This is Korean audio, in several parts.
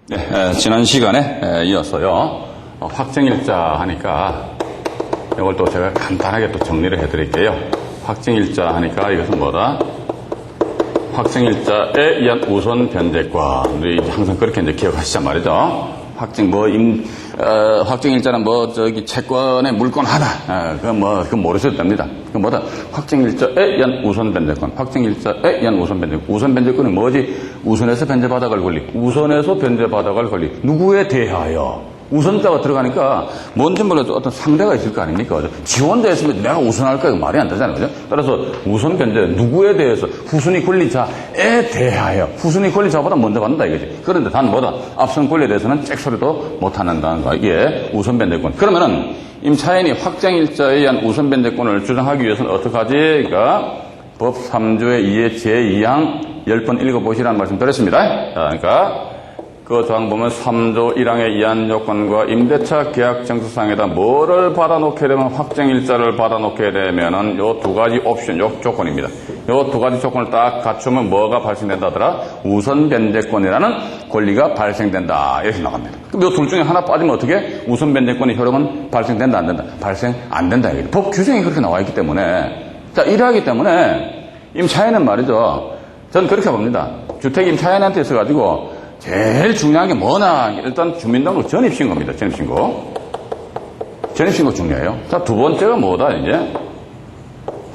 네, 지난 시간에 이어서요, 확정일자 하니까 이걸 또 제가 간단하게 또 정리를 해드릴게요. 확정일자 하니까 이것은 뭐다? 확정일자에 의한 우선 변제권. 우리 항상 그렇게 이제 기억하시자 말이죠. 확정일자는 채권의 물건 하나. 그건 모르셔도 됩니다. 그건 뭐다? 확정일자에 의한 우선 변제권. 확정일자에 의한 우선 변제권. 우선 변제권은 뭐지? 우선에서 변제받아갈 권리. 우선에서 변제받아갈 권리. 누구에 대하여? 우선자가 들어가니까 뭔지 몰라도 어떤 상대가 있을 거 아닙니까? 지원자 있으면 내가 우선할까? 이거 말이 안 되잖아요. 그죠? 따라서 우선 변제, 누구에 대해서? 후순위 권리자에 대하여. 후순위 권리자보다 먼저 받는다 이거지. 그런데 단 뭐다? 앞선 권리에 대해서는 잭소리도 못 하는다는 거. 이게 우선 변제권. 그러면은 임차인이 확정일자에 의한 우선 변제권을 주장하기 위해서는 어떻게 하지? 그러니까 법 3조의 2의 제2항 10번 읽어보시라는 말씀 드렸습니다. 그러니까 그 조항 보면 3조 1항의 이한 요건과 임대차 계약 정서상에다 뭐를 받아놓게 되면 확정일자를 받아놓게 되면은 요 두 가지 옵션, 요 조건입니다. 요 두 가지 조건을 딱 갖추면 뭐가 발생된다더라? 우선 변제권이라는 권리가 발생된다. 이렇게 나갑니다. 그럼 요 둘 중에 하나 빠지면 어떻게? 우선 변제권의 효력은 발생된다, 안 된다? 발생 안 된다. 이게 법 규정이 그렇게 나와 있기 때문에. 자, 이러하기 때문에 임차인은 말이죠. 전 그렇게 봅니다. 주택 임차인한테 있어가지고 제일 중요한 게 뭐나? 일단 주민등록 전입신고입니다. 전입신고. 전입신고 중요해요. 자, 두 번째가 뭐다, 이제?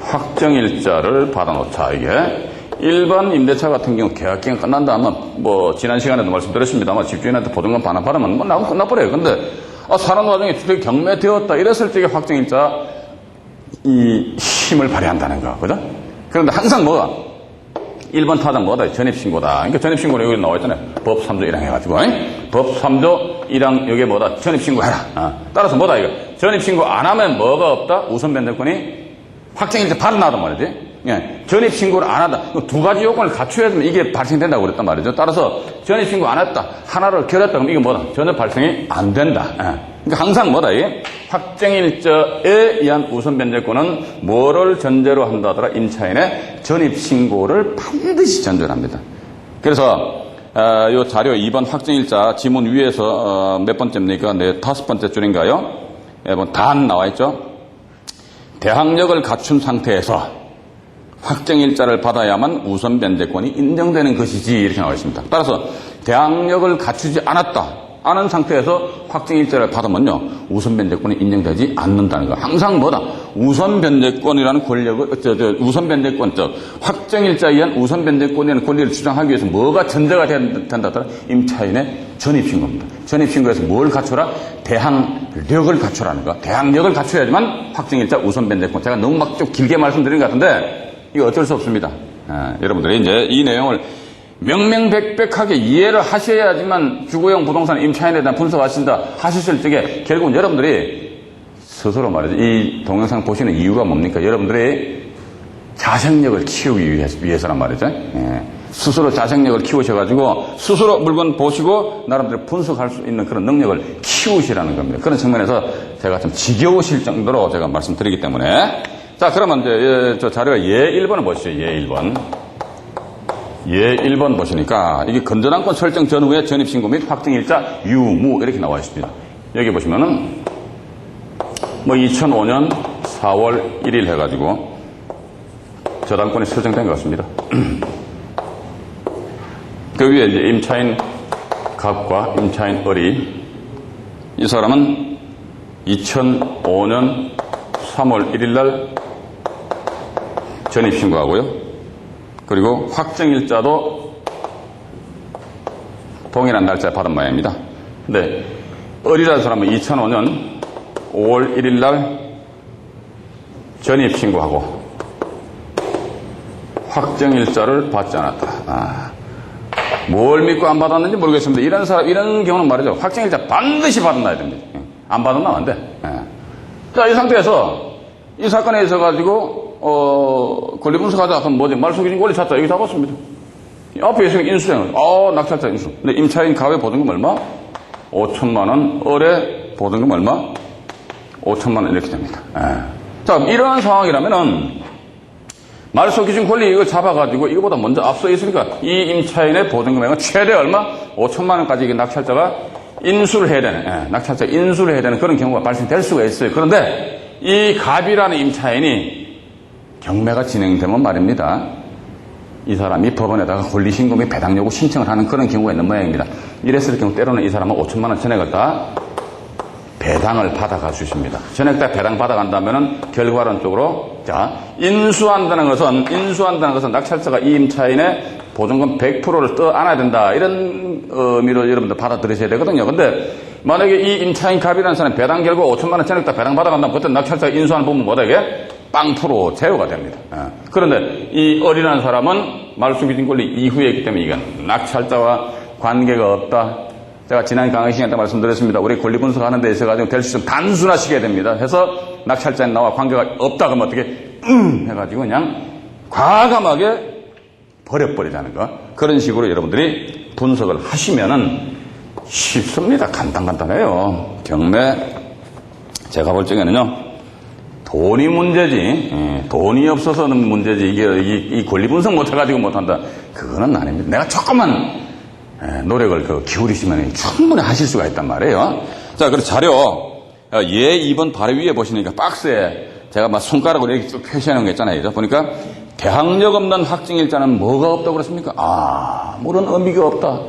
확정일자를 받아놓자, 이게. 일반 임대차 같은 경우 계약기간 끝난 다음에, 지난 시간에도 말씀드렸습니다만, 집주인한테 보증금 반환 받으면 나고 끝나버려요. 근데, 사는 와중에 주택이 경매되었다. 이랬을 때 확정일자, 이 힘을 발휘한다는 거, 그죠? 그런데 항상 뭐가? 1번 타당 뭐다? 전입신고다. 그러니까 전입신고는 여기 나와 있잖아요. 법 3조 1항 해가지고. 법 3조 1항 여기에 뭐다? 전입신고해라. 따라서 뭐다 이거? 전입신고 안 하면 뭐가 없다? 우선 변제권이 확정일자 받아나단 말이지. 예. 전입신고를 안 하다. 두 가지 요건을 갖춰야지만 이게 발생된다고 그랬단 말이죠. 따라서 전입신고 안 했다. 하나를 결했다. 그럼 이게 뭐다? 전혀 발생이 안 된다. 예. 그러니까 항상 뭐다? 이게 확정일자에 의한 우선 변제권은 뭐를 전제로 한다더라? 임차인의 전입신고를 반드시 전제로 합니다. 그래서 요 자료 2번 확정일자 지문 위에서 몇 번째입니까? 네, 5번째 줄인가요? 단 나와 있죠? 대항력을 갖춘 상태에서 확정일자를 받아야만 우선 변제권이 인정되는 것이지 이렇게 나와 있습니다. 따라서 대항력을 갖추지 않은 상태에서 확정일자를 받으면요 우선 변제권이 인정되지 않는다는 거. 항상 뭐다? 우선 변제권이라는 권력을 우선 변제권 확정일자에 의한 우선 변제권이라는 권리를 주장하기 위해서 뭐가 전제가 된다더라? 임차인의 전입신고입니다. 전입신고에서 뭘 갖춰라? 대항력을 갖춰라는 거. 대항력을 갖춰야지만 확정일자 우선 변제권. 제가 너무 막 좀 길게 말씀드린 것 같은데 이거 어쩔 수 없습니다. 여러분들이 이제 이 내용을 명명백백하게 이해를 하셔야지만 주거용 부동산 임차인에 대한 하실 적에 결국은 여러분들이 스스로 말이죠. 이 동영상 보시는 이유가 뭡니까? 여러분들이 자생력을 키우기 위해서란 말이죠. 스스로 자생력을 키우셔가지고 스스로 물건 보시고 나름대로 분석할 수 있는 그런 능력을 키우시라는 겁니다. 그런 측면에서 제가 좀 지겨우실 정도로 제가 말씀드리기 때문에 자, 그러면 이제 저 자료가 예 1번을 보시죠. 예 1번. 예 1번 보시니까 이게 건전한권 설정 전후의 전입신고 및 확정일자 유무 이렇게 나와 있습니다. 여기 보시면은 2005년 4월 1일 해가지고 저당권이 설정된 것 같습니다. 그 위에 이제 임차인 갑과 임차인 을이 이 사람은 2005년 3월 1일 날 전입신고하고요. 그리고 확정일자도 동일한 날짜에 받은 모양입니다. 근데 을이라는 사람은 2005년 5월 1일 날 전입신고하고 확정일자를 받지 않았다. 뭘 믿고 안 받았는지 모르겠습니다. 이런 경우는 말이죠. 확정일자 반드시 받아놔야 됩니다. 안 받으면 안 돼. 자, 이 상태에서 이 사건에 있어가지고 권리 분석하자 하면 뭐지? 말소기준 권리 찾자. 여기 잡았습니다. 앞에 있으니까 인수증을. 낙찰자 인수. 근데 임차인 가외 보증금 얼마? 5천만 원. 을의 보증금 얼마? 5천만 원 이렇게 됩니다. 자, 이러한 상황이라면은 말소 기준 권리 이걸 잡아가지고 이거보다 먼저 앞서 있으니까 이 임차인의 보증금액은 최대 얼마? 5천만 원까지 이게 낙찰자가 인수를 해야 되는, 낙찰자 인수를 해야 되는 그런 경우가 발생될 수가 있어요. 그런데 이 갑이라는 임차인이 경매가 진행되면 말입니다. 이 사람이 법원에다가 권리신고 및 배당 요구 신청을 하는 그런 경우가 있는 모양입니다. 이랬을 경우 때로는 이 사람은 5천만 원 전액을 다 배당을 받아가 주십니다. 전액 다 배당 받아간다면은 결과론적으로 자 인수한다는 것은 낙찰자가 이 임차인의 보증금 100%를 떠안아야 된다 이런 의미로 여러분들 받아들이셔야 되거든요. 근데 만약에 이 임차인 갑이라는 사람이 배당 결과 5천만 원 전액 다 배당 받아간다면 그때 낙찰자가 인수하는 부분 뭐다 이게 빵프로 제어가 됩니다. 그런데 이 어린한 사람은 말소기준 권리 이후에 있기 때문에 이건 낙찰자와 관계가 없다. 제가 지난 강의 시간에 말씀드렸습니다. 우리 권리 분석하는 데 있어가지고 될 수 있으면 단순화시켜야 됩니다. 해서 낙찰자인 나와 관계가 없다 그러면 어떻게 해가지고 그냥 과감하게 버려버리자는 거. 그런 식으로 여러분들이 분석을 하시면은 쉽습니다. 간단해요. 경매 제가 볼 적에는요. 돈이 문제지, 돈이 없어서는 문제지, 이 권리 분석 못해가지고 못한다. 그거는 아닙니다. 내가 조금만 노력을 기울이시면 충분히 하실 수가 있단 말이에요. 자, 그리고 자료, 예 2번 바로 위에 보시니까 박스에 제가 막 손가락으로 이렇게 쭉 표시하는 거 있잖아요. 보니까 대항력 없는 확정일자는 뭐가 없다고 그랬습니까? 아무런 의미가 없다.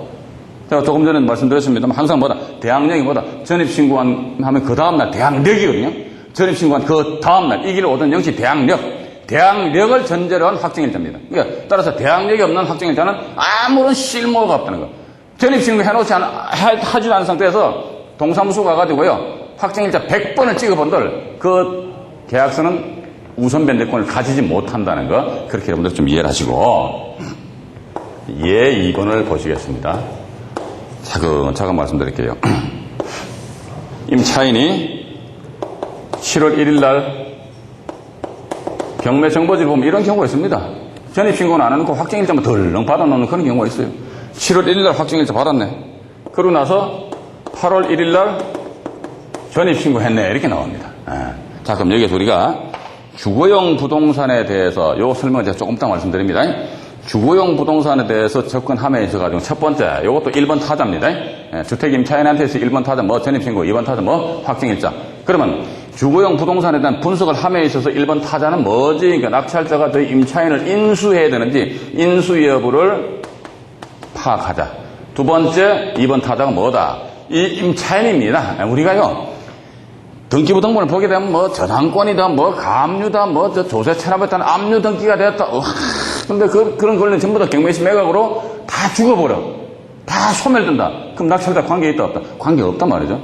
제가 조금 전에 말씀드렸습니다만 항상 뭐다? 대항력이 뭐다? 전입신고하면 그 다음날 대항력이거든요. 전입신고한 그 다음날 이 길을 오던 영시 대항력을 전제로 한 확정일자입니다. 그러니까 따라서 대항력이 없는 확정일자는 아무런 실무가 없다는 거. 전입신고 하지도 않은 상태에서 동사무소 가가지고요. 확정일자 100번을 찍어본들 그 계약서는 우선 변제권을 가지지 못한다는 거. 그렇게 여러분들 좀 이해를 하시고 예 2번을 보시겠습니다. 차근차근 말씀드릴게요. 임차인이 7월 1일 날 경매 정보지를 보면 이런 경우가 있습니다. 전입신고는 안 해놓고 확정일자만 덜렁 받아놓는 그런 경우가 있어요. 7월 1일 날 확정일자 받았네. 그러고 나서 8월 1일 날 전입신고했네. 이렇게 나옵니다. 자, 그럼 여기에서 우리가 주거용 부동산에 대해서 요 설명을 제가 조금 이따 말씀드립니다. 주거용 부동산에 대해서 접근함에 있어가지고 첫 번째, 요것도 1번 타자입니다. 주택 임차인한테서 1번 타자, 뭐 전입신고, 2번 타자, 뭐 확정일자. 그러면 주거용 부동산에 대한 분석을 함에 있어서 1번 타자는 뭐지? 그러니까 낙찰자가 저희 임차인을 인수해야 되는지 인수 여부를 파악하자. 두 번째, 2번 타자가 뭐다? 이 임차인입니다. 우리가요, 등기부등본을 보게 되면 뭐 저당권이다, 뭐 가압류다, 뭐 저 조세 체납에 따른 압류 등기가 되었다. 근데 그런 권리는 전부 다 경매시 매각으로 다 죽어버려. 다 소멸된다. 그럼 낙찰자 관계 있다 없다? 관계 없단 말이죠.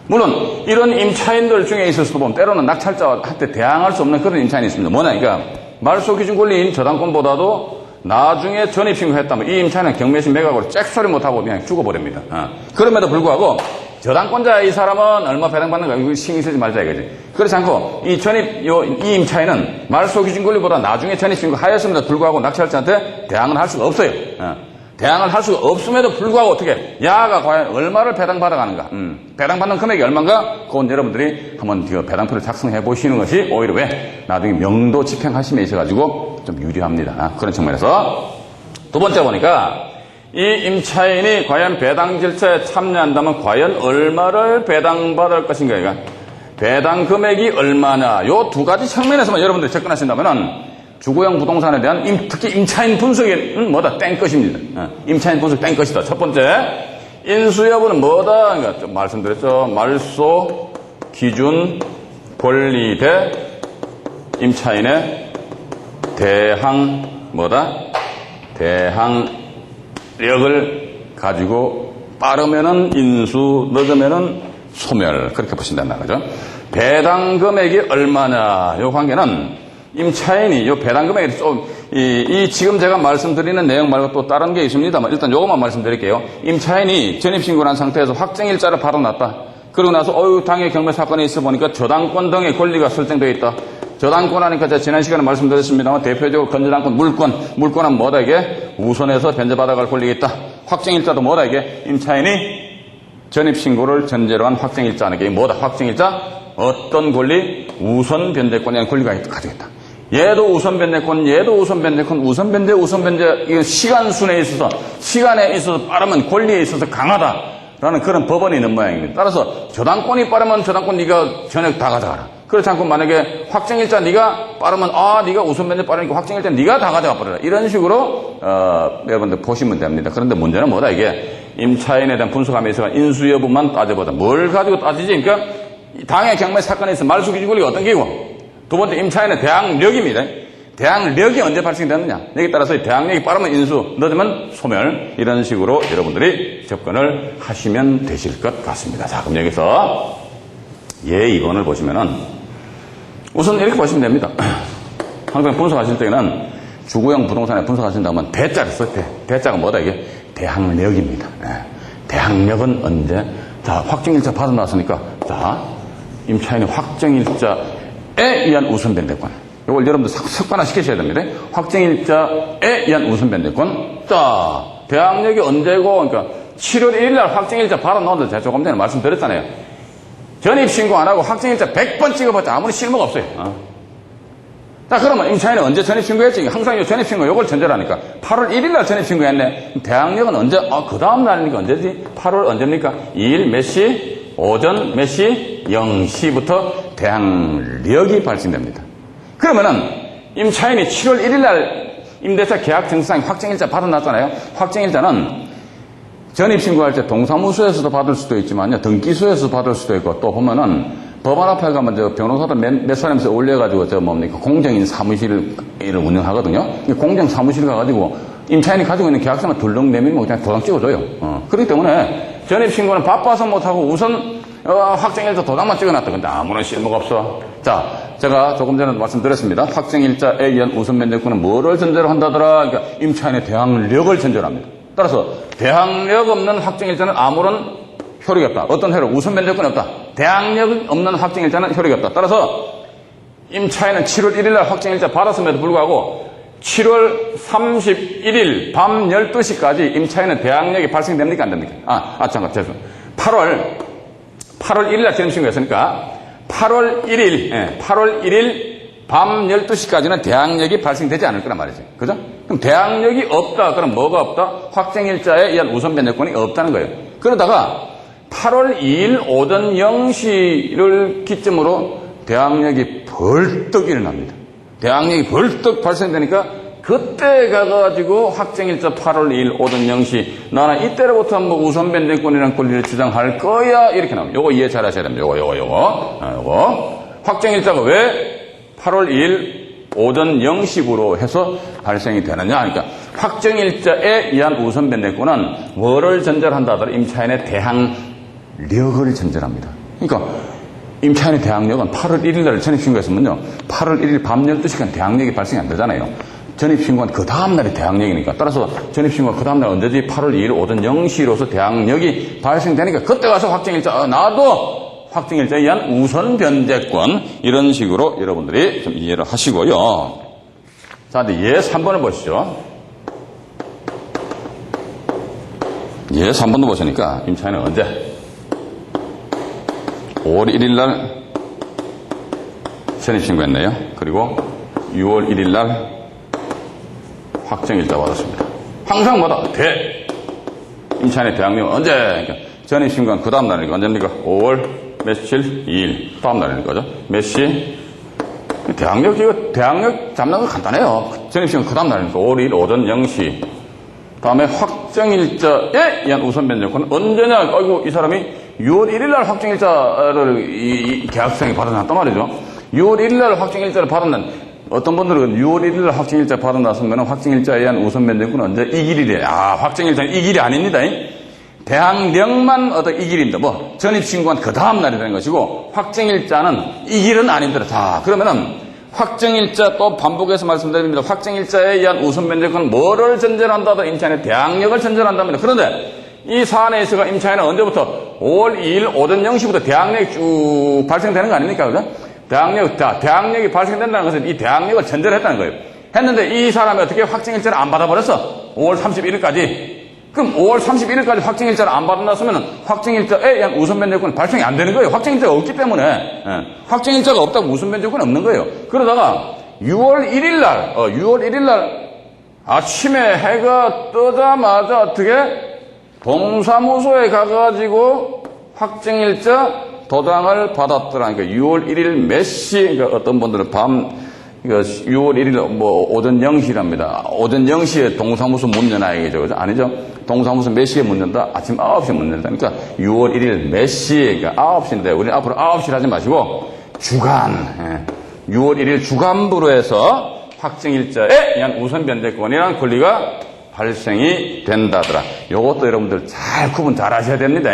물론 이런 임차인들 중에 있어서도 보면 때로는 낙찰자한테 대항할 수 없는 그런 임차인이 있습니다. 뭐냐? 그러니까 말소 기준 권리인 저당권보다도 나중에 전입신고했다면 이 임차인은 경매시 매각으로 잭소리 못하고 그냥 죽어버립니다. 그럼에도 불구하고 저당권자 이 사람은 얼마 배당받는가 이거 신경 쓰지 말자 이거지. 그렇지 않고 이 임차인은 말소 기준 권리보다 나중에 전입신고 하였음에도 불구하고 낙찰자한테 대항을 할 수가 없어요. 대항을 할 수가 없음에도 불구하고 어떻게 야가 과연 얼마를 배당받아가는가, 배당받는 금액이 얼마인가, 그건 여러분들이 한번 배당표를 작성해 보시는 것이 오히려 왜 나중에 명도 집행하심에 있어가지고 좀 유리합니다. 그런 측면에서 두 번째 보니까 이 임차인이 과연 배당 절차에 참여한다면 과연 얼마를 배당받을 것인가, 이거 배당 금액이 얼마냐, 요 두 가지 측면에서만 여러분들이 접근하신다면은 주거용 부동산에 대한 특히 임차인 분석은 뭐다? 땡것입니다. 임차인 분석 땡것이다. 첫 번째, 인수 여부는 뭐다? 그러니까 좀 말씀드렸죠. 말소 기준 권리 대 임차인의 대항 뭐다? 대항력을 가지고 빠르면은 인수, 늦으면은 소멸, 그렇게 보신다는 거죠. 배당 금액이 얼마냐? 이 관계는 임차인이 요 배당 금액이 좀 지금 제가 말씀드리는 내용 말고 또 다른 게 있습니다만 일단 요것만 말씀드릴게요. 임차인이 전입신고한 상태에서 확정일자를 받아놨다. 그러고 나서 당해 경매 사건에 있어 보니까 저당권 등의 권리가 설정되어 있다. 저당권 하니까 제가 지난 시간에 말씀드렸습니다만 대표적으로 건저당권, 물권은 뭐다 이게 우선해서 변제받아갈 권리가 있다. 확정일자도 뭐다 이게 임차인이 전입신고를 전제로 한 확정일자는 게 뭐다? 확정일자 어떤 권리? 우선 변제권이라는 권리가 가지고 있다. 얘도 우선 변제권, 얘도 우선 변제권, 우선 변제, 이건 시간순에 있어서 빠르면 권리에 있어서 강하다라는 그런 법원이 있는 모양입니다. 따라서 저당권이 빠르면 저당권 네가 전액 다 가져가라. 그렇지 않고 만약에 확정일자 네가 빠르면 네가 우선 변제 빠르니까 확정일자 네가 다 가져가 버려라. 이런 식으로 여러분들 보시면 됩니다. 그런데 문제는 뭐다 이게 임차인에 대한 분석함에 있어서 인수 여부만 따져보자. 뭘 가지고 따지지? 그러니까 당해 경매 사건에 있어 말소 기준권리가 어떤 게고 두 번째 임차인의 대항력입니다. 대항력이 언제 발생되느냐. 여기에 따라서 대항력이 빠르면 인수, 늦으면 소멸. 이런 식으로 여러분들이 접근을 하시면 되실 것 같습니다. 자, 그럼 여기서 예 2번을 보시면은 우선 이렇게 보시면 됩니다. 항상 분석하실 때는 주거용 부동산에 분석하신다면 대자를 써요. 대자가 뭐다 이게? 대항력입니다. 대항력은 언제? 자, 확정일자 받아놨으니까 자, 임차인이 확정일자에 의한 우선 변제권. 이걸 여러분들 습관화 시키셔야 됩니다. 확정일자에 의한 우선 변제권. 자, 대항력이 언제고, 그러니까 7월 1일 날 확정일자 받아놓는데 제가 조금 전에 말씀드렸잖아요. 전입신고 안 하고 확정일자 100번 찍어봤자 아무리 실무가 없어요. 자, 그러면 임차인은 언제 전입신고했지? 항상 이 전입신고 요걸 전제라니까. 8월 1일 날 전입신고했네. 대항력은 언제? 그 다음 날이니까 언제지? 8월 언제입니까? 2일 몇 시? 오전 몇 시? 0시부터 대항력이 발생됩니다. 그러면은 임차인이 7월 1일 날 임대차 계약 증서상 확정일자 받아놨잖아요. 확정일자는 전입신고할 때 동사무소에서도 받을 수도 있지만요. 등기소에서 받을 수도 있고 또 보면은 법원 앞에 가면 저 변호사들 몇 사람에서 올려가지고 공정인 사무실을 운영하거든요. 공정 사무실 가가지고 임차인이 가지고 있는 계약서만 덜렁 내밀면 그냥 도장 찍어줘요. 그렇기 때문에 전입신고는 바빠서 못하고 우선 확정일자 도장만 찍어놨다. 근데 아무런 실무가 없어. 자, 제가 조금 전에 말씀드렸습니다. 확정일자에 의한 우선 변제권은 뭐를 전제로 한다더라? 그러니까 임차인의 대항력을 전제로 합니다. 따라서 대항력 없는 확정일자는 아무런 효력이 없다. 어떤 효력? 우선 변제권이 없다. 대항력 없는 확정일자는 효력이 없다. 따라서 임차인은 7월 1일 날 확정일자 받았음에도 불구하고 7월 31일 밤 12시까지 임차인은 대항력이 발생됩니까? 안 됩니까? 잠깐, 죄송합니다. 8월 1일 날 전입신고했으니까 8월 1일 밤 12시까지는 대항력이 발생되지 않을 거란 말이지. 그죠? 그럼 대항력이 없다. 그럼 뭐가 없다? 확정일자에 의한 우선 변제권이 없다는 거예요. 그러다가 8월 2일 오전 0시를 기점으로 대항력이 벌떡 일어납니다. 대항력이 벌떡 발생되니까 그때 가가지고 확정일자 8월 2일 오전 0시 나는 이때로부터 우선 변제권이라는 권리를 주장할 거야 이렇게 나옵니다. 요거 이해 잘 하셔야 됩니다. 요거 확정일자가 왜 8월 2일 오전 0시부로 해서 발생이 되느냐 그러니까 확정일자에 의한 우선 변제권은 뭐를 전제로 한다 하더라? 임차인의 대항력을 전제로 합니다. 그러니까 임차인의 대항력은 8월 1일 날 전입신고했으면요 8월 1일 밤 12시간 대항력이 발생이 안 되잖아요. 전입신고는 그 다음날이 대항력이니까 따라서 전입신고가 그 다음날 언제지? 8월 2일 오전 0시로서 대항력이 발생되니까 그때 가서 확정일자 나도 확정일자에 의한 우선 변제권 이런 식으로 여러분들이 좀 이해를 하시고요. 자, 이제 예 3번을 보시죠. 예 3번도 보시니까 임차인은 언제? 5월 1일 날 전입신고했네요. 그리고 6월 1일 날 확정일자 받았습니다. 항상 뭐다? 임차인의 대항력은 언제? 그러니까 전입신고한 그 다음 날이니까 언제입니까? 5월 며칠? 2일. 다음 날이니까 그죠? 몇 시? 대항력 잡는 거 간단해요. 전입신고 그 다음 날이니까 5월 2일 오전 0시. 다음에 확정일자에 의한 우선 변제권은 언제냐? 아이고 이 사람이 6월 1일 날 확정일자를 이 계약상에 받아놨단 말이죠. 6월 1일 날 확정일자를 받았는 어떤 분들은 6월 1일 날 확정일자 받아놨으면 확정일자에 의한 우선 변제권은 언제? 이 길이래. 확정일자는 이 길이 아닙니다. 대항력만 이 길입니다. 전입신고한 그 다음 날이 되는 것이고 확정일자는 이 길은 아닙니다. 자, 그러면은 확정일자 또 반복해서 말씀드립니다. 확정일자에 의한 우선 변제권은 뭐를 전제로 한다더 임차인의 대항력을 전제로 한답니다. 그런데 이 사안에 있어서 임차인은 언제부터? 5월 2일 오전 0시부터 대항력이 쭉 발생되는 거 아닙니까? 그죠? 대항력이 발생된다는 것은 이 대항력을 전제로 했다는 거예요. 했는데 이 사람이 어떻게 확정일자를 안 받아버렸어? 5월 31일까지. 그럼 5월 31일까지 확정일자를 안 받아놨으면 확정일자에 의한 우선 변제권이 발생이 안 되는 거예요. 확정일자가 없기 때문에. 확정일자가 없다고 우선 변제권이 없는 거예요. 그러다가 6월 1일 날 아침에 해가 뜨자마자 어떻게 동사무소에 가가지고 확정일자 도장을 받았더라. 그러니까 6월 1일 몇 시, 그러니까 어떤 분들은 그러니까 6월 1일 오전 0시랍니다. 오전 0시에 동사무소 문 여나 얘기죠. 그죠? 아니죠. 동사무소 몇 시에 문 연다? 아침 9시에 문 연다. 그러니까 6월 1일 몇 시에, 그러니까 9시인데, 우리는 앞으로 9시를 하지 마시고, 주간, 6월 1일 주간부로 해서 확정일자에 의한 우선 변제권이라는 권리가 발생이 된다더라. 요것도 여러분들 잘 구분 잘 하셔야 됩니다.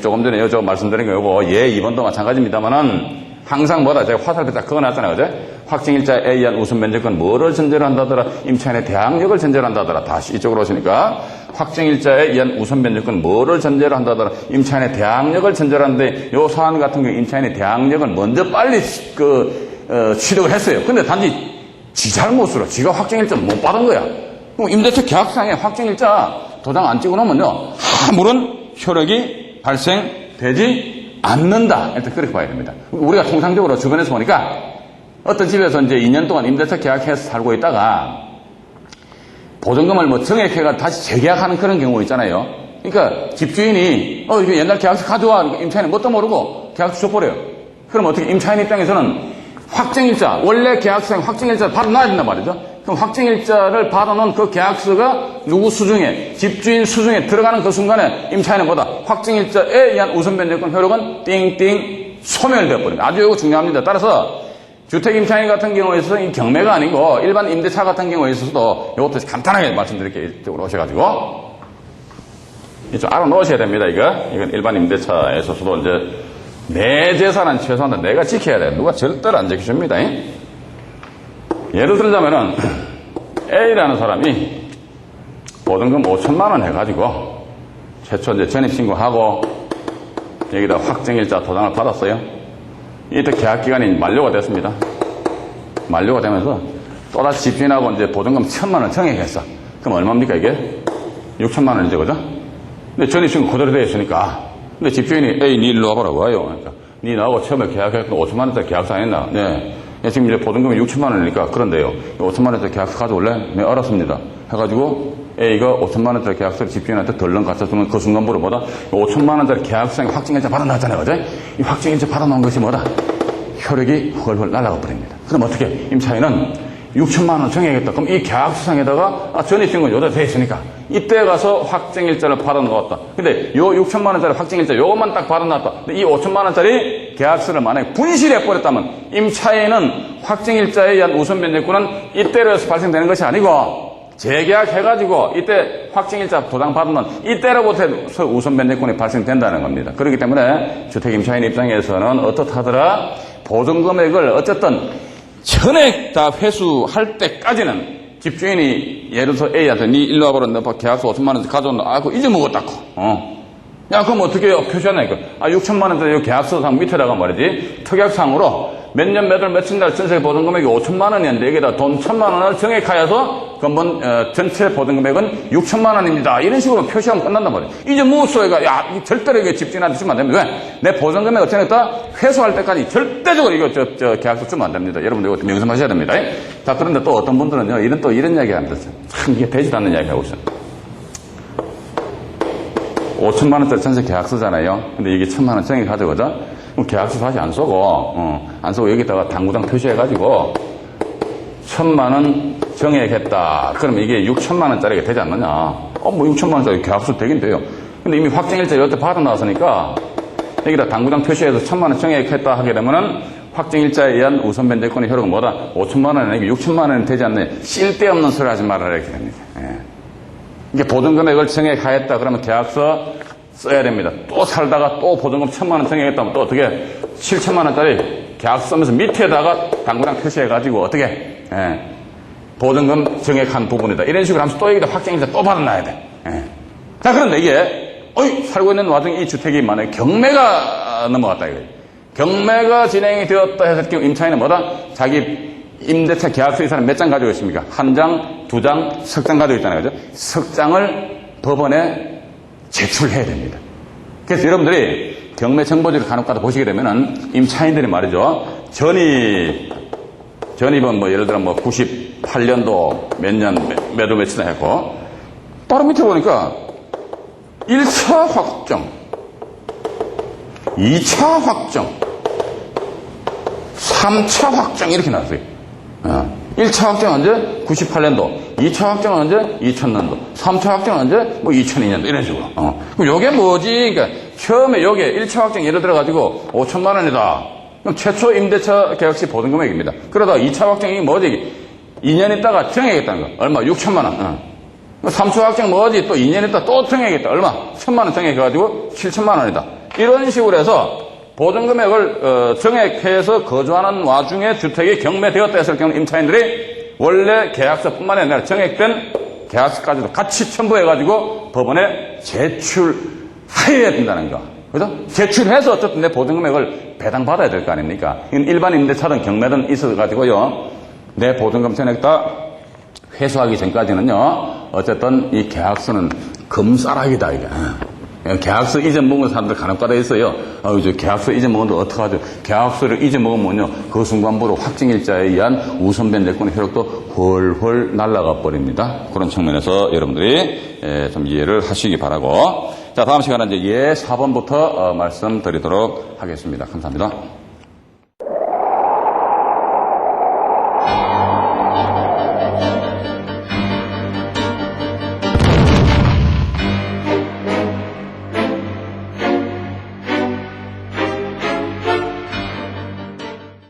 조금 전에 저 말씀드린 거 요거 2번도 마찬가지입니다만은 항상 뭐다? 제가 화살표 딱 그어놨잖아요. 그죠? 확정일자에 의한 우선 변제권 뭐를 전제로 한다더라? 임차인의 대항력을 전제로 한다더라. 다시 이쪽으로 오시니까 확정일자에 의한 우선 변제권 뭐를 전제로 한다더라? 임차인의 대항력을 전제로 하는데 요 사안 같은 경우 임차인의 대항력을 먼저 빨리 취득을 했어요. 근데 단지 지 잘못으로 지가 확정일자 못 받은 거야. 그럼 임대차 계약상에 확정일자 도장 안 찍어 놓으면요 아무런 효력이 발생되지 않는다. 일단 그렇게 봐야 됩니다. 우리가 통상적으로 주변에서 보니까 어떤 집에서 이제 2년 동안 임대차 계약해서 살고 있다가 보증금을 뭐 정액해가 다시 재계약하는 그런 경우 있잖아요. 그러니까 집주인이 이거 옛날 계약서 가져와. 임차인은 뭣도 모르고 계약서 줘버려요. 그럼 어떻게 임차인 입장에서는 확정일자, 원래 계약서에 확정일자를 받아놔야 된단 말이죠. 그럼 확정일자를 받아놓은 그 계약서가 누구 수중에, 집주인 수중에 들어가는 그 순간에 임차인은 뭐다? 확정일자에 의한 우선변제권 효력은 띵띵 소멸되어 버립니다. 아주 이거 중요합니다. 따라서 주택임차인 같은 경우에 있어서 이 경매가 아니고 일반 임대차 같은 경우에 있어서도 이것도 간단하게 말씀드릴게요. 이쪽으로 오셔가지고. 좀 알아놓으셔야 됩니다. 이건 일반 임대차에 있어서도 이제 내 재산은 최소한 내가 지켜야 돼. 누가 절대로 안 지켜줍니다. 예를 들자면은 A라는 사람이 보증금 5천만 원 해가지고 최초 이제 전입신고하고 여기다 확정일자 도장을 받았어요. 이때 계약기간이 만료가 됐습니다. 만료가 되면서 또다시 집주인하고 이제 보증금 1,000만 원 정액했어. 그럼 얼마입니까 이게? 6천만 원이죠, 그죠? 근데 전입신고 그대로 되어 있으니까. 근데 집주인이 에이 니 일로 와보라고 와요. 그러니까 니 나하고 처음에 계약했고 5천만 원짜리 계약서 안 했나? 네. 지금 이제 보증금이 6천만 원이니까 그런데요. 5천만 원짜리 계약서 가져올래? 네, 알았습니다. 해가지고 A가 5천만 원짜리 계약서를 집주인한테 덜렁 갖다 주면 그 순간부로 뭐다? 5천만 원짜리 계약서에 확정일자 받아놨잖아요. 그죠? 이 확정일자 받아놓은 것이 뭐다? 효력이 훨훨 날아가 버립니다. 그럼 어떻게? 임차인은 6천만 원 정해야겠다. 그럼 이 계약서상에다가 전입신고 요다 돼 있으니까 이때 가서 확정일자를 받아놓았다. 근데 요 6천만 원짜리 확정일자 요것만 딱 받아놨다. 근데 이 5천만 원짜리 계약서를 만약에 분실해버렸다면 임차인은 확정일자에 의한 우선변제권은 이때로 해서 발생되는 것이 아니고 재계약해가지고 이때 확정일자 도장 받으면 이때로부터 우선변제권이 발생된다는 겁니다. 그렇기 때문에 주택임차인 입장에서는 어떻다더라? 보증금액을 어쨌든 전액 다 회수할 때까지는 집주인이 예를 들어서 A한테 니 일로 와보라 너 계약서 5천만 원 가져온다. 아 그거 잊어먹었다고. 야 그럼 어떻게 해요? 표시하냐니까. 6천만 원짜리 계약서상 밑에다가 말이지 특약상으로 몇 년 몇 월 며칠 날 전세 보증금액이 5천만 원이었는데 여기다 돈 1천만 원을 정액하여서 그건 전체 보증금액은 6천만 원입니다. 이런 식으로 표시하면 끝난단 말이에요. 이제 무소해가 야 절대로 이게 집주인한테 주면 안 됩니다. 왜? 내 보증금액 어쩌겠다 회수할 때까지 절대적으로 이거 저 계약서 주면 안 됩니다. 여러분들 이거 명심하셔야 됩니다. 자 그런데 또 어떤 분들은요 이런 이야기 합니다. 참 이게 되지도 않는 이야기 하고 있어요. 5천만 원짜리 전세 계약서잖아요. 근데 이게 1,000만 원 정액 가져가죠. 그럼 계약서 다시 안 쓰고 여기다가 당구장 표시해가지고 1,000만 원 정액했다. 그러면 이게 6천만 원짜리가 되지 않느냐. 뭐 6천만 원짜리 계약서 되긴 돼요. 근데 이미 확정일자 여태 받아놨으니까 여기다 당구장 표시해서 1,000만 원 정액했다 하게 되면은 확정일자에 의한 우선변제권의 효력은 뭐다? 5천만 원 아니고 6천만 원이 되지 않네. 쓸데없는 소리 하지 말아라 이렇게 됩니다. 이게 보증금액을 정액하였다 그러면 계약서 써야 됩니다. 또 살다가 또 보증금 1,000만 원 정액했다면 또 어떻게 7천만 원짜리 계약서 쓰면서 밑에다가 당구장 표시해가지고 어떻게 보증금 정액한 부분이다. 이런 식으로 하면서 또 여기다 확정일자 또 받아놔야 돼. 자 그런데 이게 살고 있는 와중에 이 주택이 만약에 경매가 넘어갔다 이거예요. 경매가 진행이 되었다 했을 경우 임차인은 뭐다? 자기 임대차 계약서 이 사람 몇 장 가지고 있습니까? 1장, 2장, 석 장 가지고 있잖아요. 그죠? 석 장을 법원에 제출해야 됩니다. 그래서 여러분들이 경매 정보지를 간혹가다 보시게 되면은 임차인들이 말이죠. 전입 전입은 뭐 예를 들어 뭐 98년도 몇 년, 몇 월 며칠에 했고, 바로 밑에 보니까 1차 확정, 2차 확정, 3차 확정 이렇게 나왔어요. 1차 확정은 언제? 98년도. 2차 확정은 언제? 2000년도. 3차 확정은 언제? 뭐 2002년도. 이런 식으로. 그럼 요게 뭐지? 그러니까 처음에 요게 1차 확정 예를 들어가지고 5천만 원이다. 그럼 최초 임대차 계약시 보증금액입니다. 그러다가 2차 확정이 뭐지? 2년 있다가 정해야겠다는 거. 얼마? 6천만 원. 3차 확정 뭐지? 또 2년 있다 또 정해야겠다. 얼마? 1천만 원 정해가지고 7천만 원이다. 이런 식으로 해서 보증금액을 정액해서 거주하는 와중에 주택이 경매되었다 했을 경우 임차인들이 원래 계약서뿐만 아니라 정액된 계약서까지도 같이 첨부해가지고 법원에 제출해야 된다는 거. 그죠? 제출해서 어쨌든 내 보증금액을 배당받아야 될 거 아닙니까? 일반 임대차든 경매든 있어가지고요. 내 보증금 전액 다 회수하기 전까지는요. 어쨌든 이 계약서는 금싸라기다, 이게. 계약서 잊어먹은 사람들 간혹가다 있어요. 저 계약서 잊어먹었는데 어떡하죠? 계약서를 잊어먹으면요. 그 순간부로 확정일자에 의한 우선 변제권의 효력도 훨훨 날아가 버립니다. 그런 측면에서 여러분들이 좀 이해를 하시기 바라고. 자, 다음 시간에 이제 예 4번부터 말씀드리도록 하겠습니다. 감사합니다.